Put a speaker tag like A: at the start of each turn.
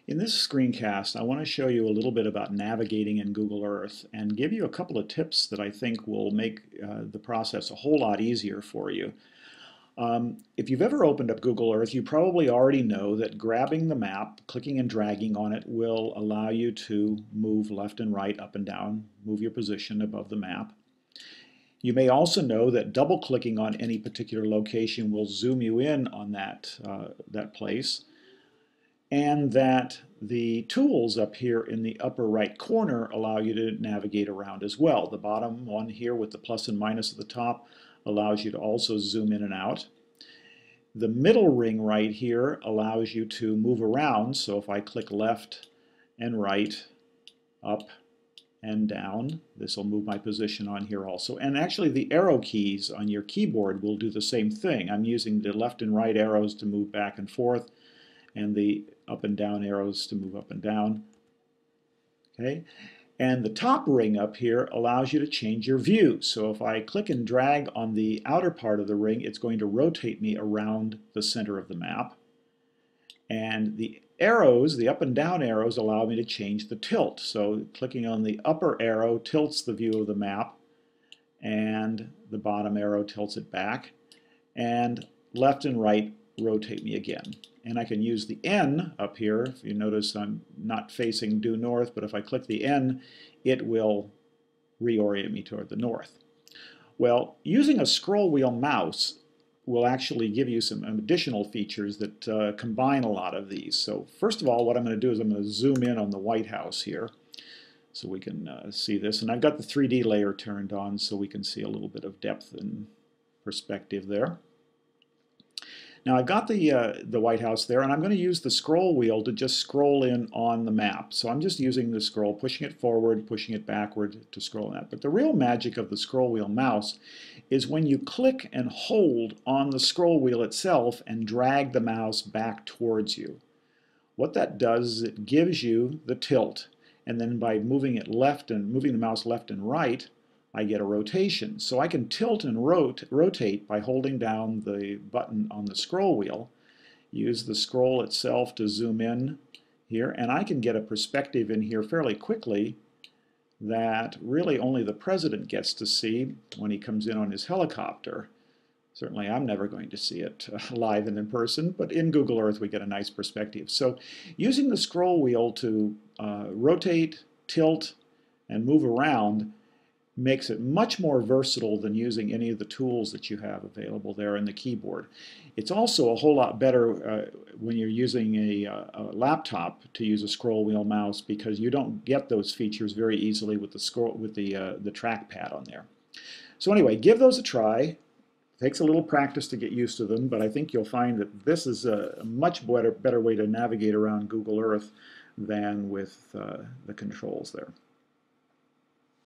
A: In this screencast, I want to show you a little bit about navigating in Google Earth and give you a couple of tips that I think will make the process a whole lot easier for you. If you've ever opened up Google Earth, you probably already know that grabbing the map, clicking and dragging on it will allow you to move left and right, up and down, move your position above the map. You may also know that double-clicking on any particular location will zoom you in on that place, and that the tools up here in the upper right corner allow you to navigate around as well. The bottom one here with the plus and minus at the top allows you to also zoom in and out. The middle ring right here allows you to move around, so if I click left and right, up and down, this will move my position on here also. And actually the arrow keys on your keyboard will do the same thing. I'm using the left and right arrows to move back and forth, and the up and down arrows to move up and down. Okay, and the top ring up here allows you to change your view. So if I click and drag on the outer part of the ring, it's going to rotate me around the center of the map. And the arrows, the up and down arrows, allow me to change the tilt. So clicking on the upper arrow tilts the view of the map, and the bottom arrow tilts it back, and left and right rotate me again. And I can use the N up here. If you notice, I'm not facing due north, but if I click the N, it will reorient me toward the north. Well, using a scroll wheel mouse will actually give you some additional features that combine a lot of these. So first of all, what I'm going to do is I'm going to zoom in on the White House here so we can see this. And I've got the 3D layer turned on so we can see a little bit of depth and perspective there. Now I've got the White House there, and I'm going to use the scroll wheel to just scroll in on the map. So I'm just using the scroll, pushing it forward, pushing it backward to scroll that. But the real magic of the scroll wheel mouse is when you click and hold on the scroll wheel itself and drag the mouse back towards you. What that does is it gives you the tilt, and then by moving it left and moving the mouse left and right, I get a rotation. So I can tilt and rotate by holding down the button on the scroll wheel, use the scroll itself to zoom in here, and I can get a perspective in here fairly quickly that really only the president gets to see when he comes in on his helicopter. Certainly I'm never going to see it live and in person, but in Google Earth we get a nice perspective. So using the scroll wheel to rotate, tilt, and move around makes it much more versatile than using any of the tools that you have available there in the keyboard. It's also a whole lot better when you're using a laptop to use a scroll wheel mouse, because you don't get those features very easily with the trackpad on there. So anyway, give those a try. It takes a little practice to get used to them, but I think you'll find that this is a much better way to navigate around Google Earth than with the controls there.